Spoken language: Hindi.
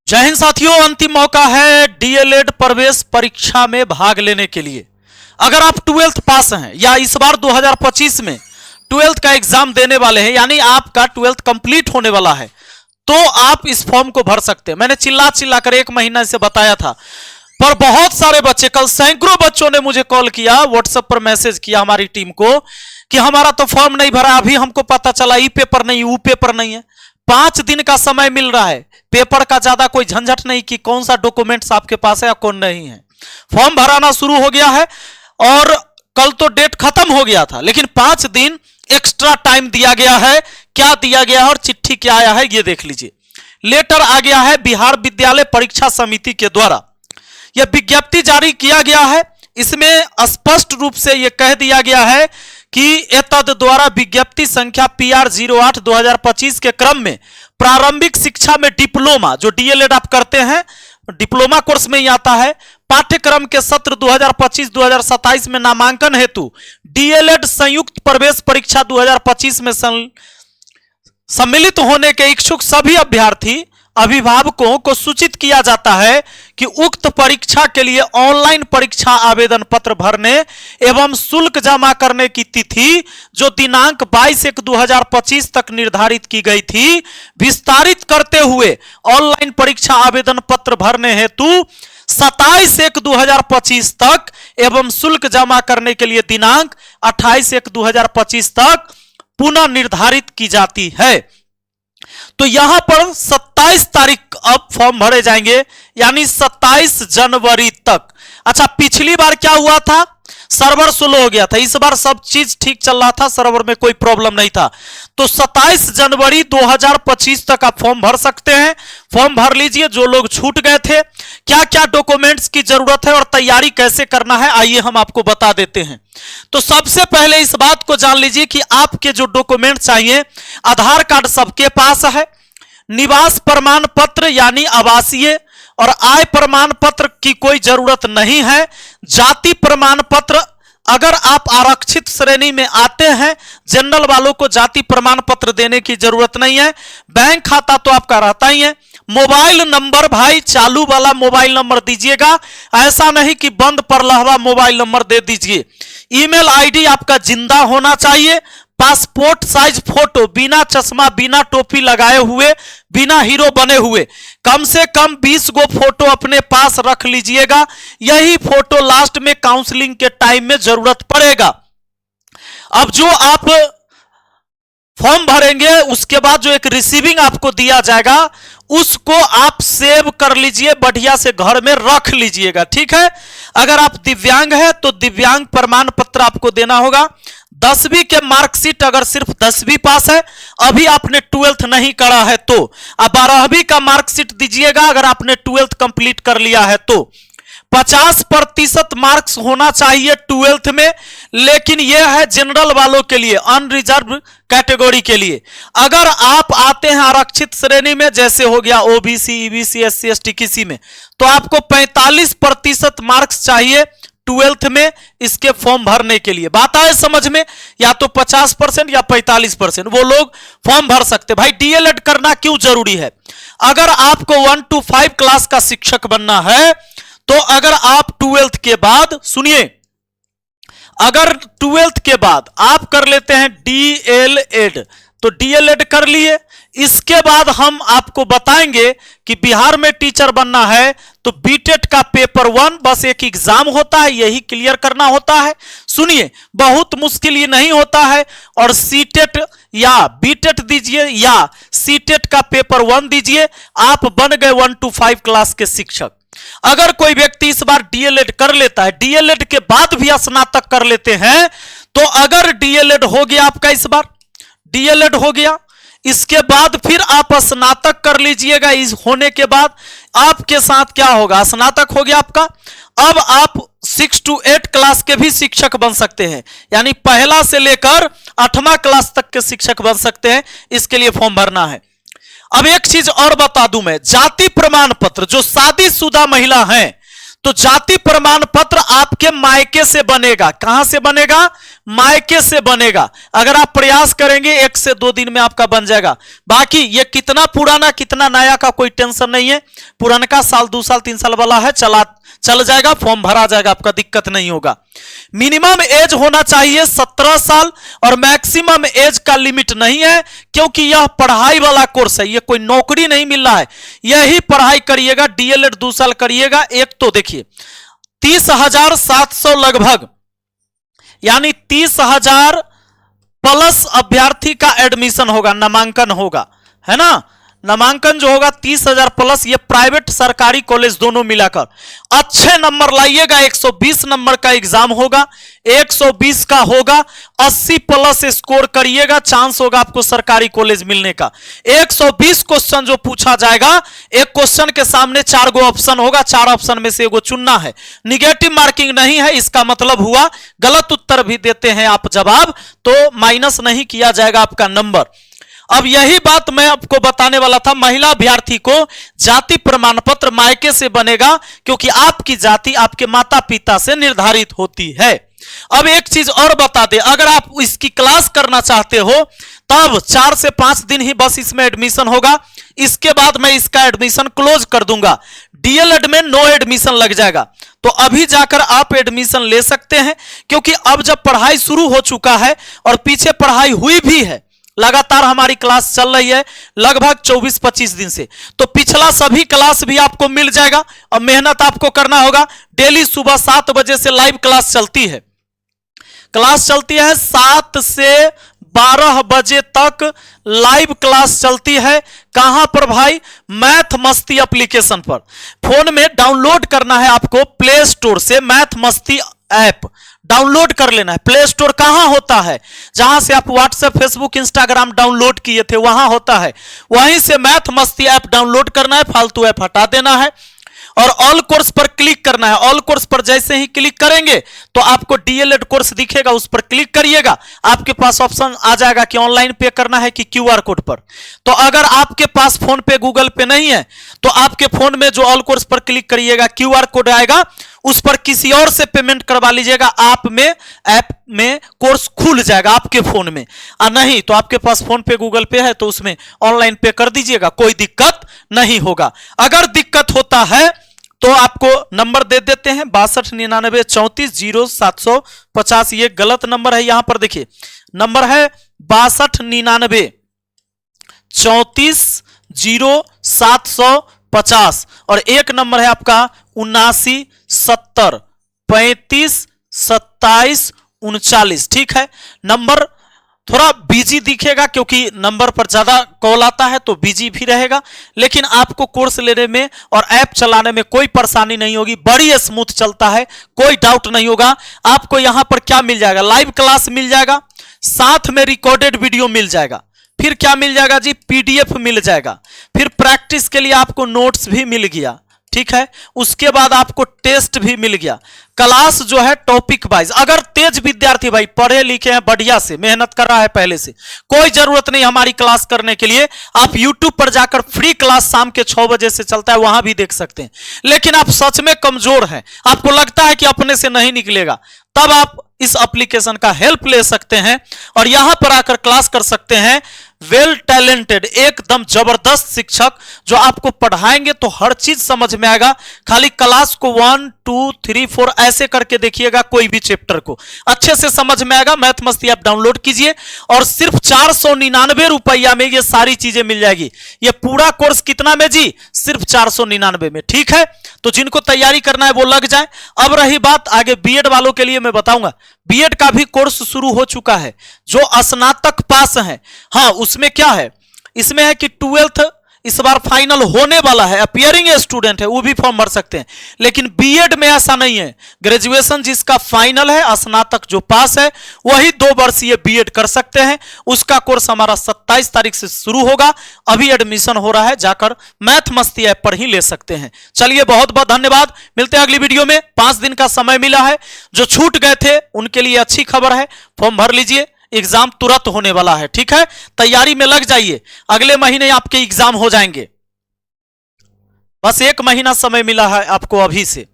जय हिंद साथियों, अंतिम मौका है डीएलएड प्रवेश परीक्षा में भाग लेने के लिए। अगर आप 12th पास हैं या इस बार 2025 में 12th का एग्जाम देने वाले हैं, यानी आपका 12th कंप्लीट होने वाला है, तो आप इस फॉर्म को भर सकते हैं। मैंने चिल्ला चिल्ला कर 1 महीना से बताया था, पर बहुत सारे बच्चे, कल सैकड़ों बच्चों ने मुझे कॉल किया, व्हाट्सएप पर मैसेज किया हमारी टीम को कि हमारा तो फॉर्म नहीं भरा, अभी हमको पता चला ई पेपर नहीं, ऊ पेपर नहीं है। 5 दिन का समय मिल रहा है, पेपर का ज्यादा कोई झंझट नहीं कि कौन सा डॉक्यूमेंट्स आपके पास है या कौन नहीं है। फॉर्म भराना शुरू हो गया है और कल तो डेट खत्म हो गया था, लेकिन 5 दिन एक्स्ट्रा टाइम दिया गया है। क्या दिया गया है और चिट्ठी क्या आया है ये देख लीजिए। लेटर आ गया है बिहार विद्यालय परीक्षा समिति के द्वारा, यह विज्ञप्ति जारी किया गया है। इसमें स्पष्ट रूप से यह कह दिया गया है कि एतद द्वारा विज्ञप्ति संख्या PR 08/2025 के क्रम में प्रारंभिक शिक्षा में डिप्लोमा, जो डीएलएड आप करते हैं, डिप्लोमा कोर्स में ही आता है, पाठ्यक्रम के सत्र 2025-2027 में नामांकन हेतु डीएलएड संयुक्त प्रवेश परीक्षा 2025 में सम्मिलित होने के इच्छुक सभी अभ्यर्थी अभिभावकों को सूचित किया जाता है कि उक्त परीक्षा के लिए ऑनलाइन परीक्षा आवेदन पत्र भरने एवं शुल्क जमा करने की तिथि, जो दिनांक 22/1/2025 तक निर्धारित की गई थी, विस्तारित करते हुए ऑनलाइन परीक्षा आवेदन पत्र भरने हेतु 27/1/2025 तक एवं शुल्क जमा करने के लिए दिनांक 28/1/2025 तक पुनः निर्धारित की जाती है। तो यहां पर 27 तारीख अब फॉर्म भरे जाएंगे, यानी 27 जनवरी तक। अच्छा, पिछली बार क्या हुआ था, सर्वर स्लो हो गया था, इस बार सब चीज ठीक चल रहा था, सर्वर में कोई प्रॉब्लम नहीं था। तो 27 जनवरी 2025 तक आप फॉर्म भर सकते हैं। फॉर्म भर लीजिए जो लोग छूट गए थे। क्या क्या डॉक्यूमेंट्स की जरूरत है और तैयारी कैसे करना है, आइए हम आपको बता देते हैं। तो सबसे पहले इस बात को जान लीजिए कि आपके जो डॉक्यूमेंट चाहिए, आधार कार्ड सबके पास है, निवास प्रमाण पत्र यानी आवासीय और आय प्रमाण पत्र की कोई जरूरत नहीं है। जाति प्रमाण पत्र, अगर आप आरक्षित श्रेणी में आते हैं, जनरल वालों को जाति प्रमाण पत्र देने की जरूरत नहीं है। बैंक खाता तो आपका रहता ही है। मोबाइल नंबर, भाई चालू वाला मोबाइल नंबर दीजिएगा, ऐसा नहीं कि बंद पड़ा हुआ मोबाइल नंबर दे दीजिए। ईमेल आईडी आपका जिंदा होना चाहिए। पासपोर्ट साइज फोटो, बिना चश्मा, बिना टोपी लगाए हुए, बिना हीरो बने हुए, कम से कम 20 गो फोटो अपने पास रख लीजिएगा। यही फोटो लास्ट में काउंसलिंग के टाइम में जरूरत पड़ेगा। अब जो आप फॉर्म भरेंगे उसके बाद जो एक रिसीविंग आपको दिया जाएगा, उसको आप सेव कर लीजिए, बढ़िया से घर में रख लीजिएगा, ठीक है। अगर आप दिव्यांग है तो दिव्यांग प्रमाण पत्र आपको देना होगा। 10वीं के मार्कशीट, अगर सिर्फ 10वीं पास है, अभी आपने 12th नहीं करा है तो आप 12वीं का मार्कशीट दीजिएगा। अगर आपने 12th कंप्लीट कर लिया है तो 50% मार्क्स होना चाहिए 12th में, लेकिन यह है जनरल वालों के लिए, अनरिजर्व कैटेगरी के लिए। अगर आप आते हैं आरक्षित श्रेणी में, जैसे हो गया ओबीसी, ईबीसी, SC ST किसी में, तो आपको 45% मार्क्स चाहिए 12th में इसके फॉर्म भरने के लिए। बात आए समझ में, या तो 50% या 45%, वो लोग फॉर्म भर सकते। भाई डीएलएड करना क्यों जरूरी है? अगर आपको 1 to 5 क्लास का शिक्षक बनना है, तो अगर आप 12th के बाद, सुनिए, अगर 12th के बाद आप कर लेते हैं डीएलएड, तो डीएलएड कर लिए, इसके बाद हम आपको बताएंगे कि बिहार में टीचर बनना है तो बीटेट का पेपर 1 बस एक एग्जाम होता है, यही क्लियर करना होता है। सुनिए, बहुत मुश्किल ये नहीं होता है। और सीटेट या बीटेट दीजिए या सीटेट का पेपर 1 दीजिए, आप बन गए 1 to 5 क्लास के शिक्षक। अगर कोई व्यक्ति इस बार डीएलएड कर लेता है, डीएलएड के बाद भी स्नातक कर लेते हैं, तो अगर डीएलएड हो गया आपका, इस बार डीएलएड हो गया, इसके बाद फिर आप स्नातक कर लीजिएगा। इस होने के बाद आपके साथ क्या होगा, स्नातक हो गया आपका, अब आप 6 to 8 क्लास के भी शिक्षक बन सकते हैं, यानी पहला से लेकर 8वां क्लास तक के शिक्षक बन सकते हैं। इसके लिए फॉर्म भरना है। अब एक चीज और बता दूं मैं, जाति प्रमाण पत्र, जो शादीशुदा महिला हैं तो जाति प्रमाण पत्र आपके मायके से बनेगा। कहां से बनेगा? मायके से बनेगा। अगर आप प्रयास करेंगे 1 से 2 दिन में आपका बन जाएगा। बाकी ये कितना पुराना कितना नया का कोई टेंशन नहीं है। पुराना साल 2 साल 3 साल वाला है, चल जाएगा, फॉर्म भरा जाएगा, आपका दिक्कत नहीं होगा। मिनिमम एज होना चाहिए 17 साल और मैक्सिमम एज का लिमिट नहीं है, क्योंकि यह पढ़ाई वाला कोर्स है, यह कोई नौकरी नहीं मिल रहा है। यही पढ़ाई करिएगा, डीएलएड 2 साल करिएगा। एक तो देखिए 30,700 लगभग, यानी 30,000 प्लस अभ्यर्थी का एडमिशन होगा, नामांकन होगा, है ना। नामांकन जो होगा 30,000 प्लस, ये प्राइवेट सरकारी कॉलेज दोनों मिलाकर। अच्छे नंबर लाइएगा, 120 नंबर का एग्जाम होगा, 120 का होगा, 80 प्लस स्कोर करिएगा, चांस होगा आपको सरकारी कॉलेज मिलने का। 120 क्वेश्चन जो पूछा जाएगा, एक क्वेश्चन के सामने 4 गो ऑप्शन होगा, 4 ऑप्शन में से एगो चुनना है। निगेटिव मार्किंग नहीं है, इसका मतलब हुआ गलत उत्तर भी देते हैं आप जवाब तो माइनस नहीं किया जाएगा आपका नंबर। अब यही बात मैं आपको बताने वाला था, महिला अभ्यर्थी को जाति प्रमाण पत्र मायके से बनेगा, क्योंकि आपकी जाति आपके माता पिता से निर्धारित होती है। अब एक चीज और बता दे, अगर आप इसकी क्लास करना चाहते हो तब 4 से 5 दिन ही बस इसमें एडमिशन होगा, इसके बाद मैं इसका एडमिशन क्लोज कर दूंगा। डीएलएड में नो एडमिशन लग जाएगा, तो अभी जाकर आप एडमिशन ले सकते हैं, क्योंकि अब जब पढ़ाई शुरू हो चुका है और पीछे पढ़ाई हुई भी है, लगातार हमारी क्लास चल रही है लगभग 24-25 दिन से, तो पिछला सभी क्लास भी आपको मिल जाएगा। अब मेहनत आपको करना होगा। डेली सुबह 7 बजे से लाइव क्लास चलती है, 7 से 12 बजे तक लाइव क्लास चलती है। कहां पर भाई? मैथ मस्ती एप्लीकेशन पर। फोन में डाउनलोड करना है आपको प्ले स्टोर से, मैथ मस्ती ऐप डाउनलोड कर लेना है। प्ले स्टोर कहां होता है? जहां से आप व्हाट्सएप फेसबुक इंस्टाग्राम डाउनलोड किए थे वहां होता है, वहीं से मैथ मस्ती ऐप डाउनलोड करना है, फालतू ऐप हटा देना है और ऑल कोर्स पर क्लिक करना है। ऑल कोर्स पर जैसे ही क्लिक करेंगे तो आपको डीएलएड कोर्स दिखेगा, उस पर क्लिक करिएगा, आपके पास ऑप्शन आ जाएगा कि ऑनलाइन पे करना है कि क्यूआर कोड पर। तो अगर आपके पास फोन पे गूगल पे नहीं है तो आपके फोन में जो ऑल कोर्स पर क्लिक करिएगा क्यूआर कोड आएगा, उस पर किसी और से पेमेंट करवा लीजिएगा, आप में ऐप में कोर्स खुल जाएगा आपके फोन में। नहीं तो आपके पास फोन पे गूगल पे है तो उसमें ऑनलाइन पे कर दीजिएगा, कोई दिक्कत नहीं होगा। अगर दिक्कत होता है तो आपको नंबर दे देते हैं 6299 34 0750। ये गलत नंबर है, यहां पर देखिए नंबर है 6299 34 0750 और एक नंबर है आपका 79 70 35 27 39। ठीक है, नंबर थोड़ा बिजी दिखेगा क्योंकि नंबर पर ज्यादा कॉल आता है तो बिजी भी रहेगा, लेकिन आपको कोर्स लेने में और ऐप चलाने में कोई परेशानी नहीं होगी, बड़ी स्मूथ चलता है, कोई डाउट नहीं होगा। आपको यहां पर क्या मिल जाएगा? लाइव क्लास मिल जाएगा, साथ में रिकॉर्डेड वीडियो मिल जाएगा, फिर क्या मिल जाएगा जी? पीडीएफ मिल जाएगा, फिर प्रैक्टिस के लिए आपको नोट्स भी मिल गया। ठीक है, उसके बाद आपको टेस्ट भी मिल गया। क्लास जो है टॉपिक वाइज, अगर तेज विद्यार्थी भाई पढ़े लिखे हैं, बढ़िया से मेहनत कर रहा है पहले से, कोई जरूरत नहीं हमारी क्लास करने के लिए। आप YouTube पर जाकर फ्री क्लास शाम के 6 बजे से चलता है, वहां भी देख सकते हैं। लेकिन आप सच में कमजोर हैं, आपको लगता है कि अपने से नहीं निकलेगा, तब आप इस एप्लीकेशन का हेल्प ले सकते हैं और यहां पर आकर क्लास कर सकते हैं। वेल टैलेंटेड, एकदम जबरदस्त शिक्षक जो आपको पढ़ाएंगे तो हर चीज समझ में आएगा। खाली क्लास को 1 2 3 4 ऐसे करके देखिएगा, कोई भी चैप्टर को अच्छे से समझ में आएगा। मैथ मस्ती ऐप डाउनलोड कीजिए और सिर्फ 499 रुपया में ये सारी चीजें मिल जाएगी। ये पूरा कोर्स कितना में जी? सिर्फ 499 में। ठीक है, तो जिनको तैयारी करना है वो लग जाए। अब रही बात आगे बीएड वालों के लिए, मैं बताऊंगा बीएड का भी कोर्स शुरू हो चुका है। जो स्नातक पास है, हाँ उसमें क्या है, इसमें है कि 12th इस बार फाइनल होने वाला है, अपियरिंग स्टूडेंट है वो भी फॉर्म भर सकते हैं। लेकिन बीएड में ऐसा नहीं है, ग्रेजुएशन जिसका फाइनल है, स्नातक जो पास है वही 2 वर्षीय बीएड कर सकते हैं। उसका कोर्स हमारा 27 तारीख से शुरू होगा, अभी एडमिशन हो रहा है, जाकर मैथ मस्ती ऐप पर ही ले सकते हैं। चलिए बहुत बहुत धन्यवाद, मिलते हैं अगली वीडियो में। 5 दिन का समय मिला है, जो छूट गए थे उनके लिए अच्छी खबर है, फॉर्म भर लीजिए, एग्जाम तुरंत होने वाला है। ठीक है, तैयारी में लग जाइए, अगले महीने आपके एग्जाम हो जाएंगे। बस 1 महीना समय मिला है आपको अभी से।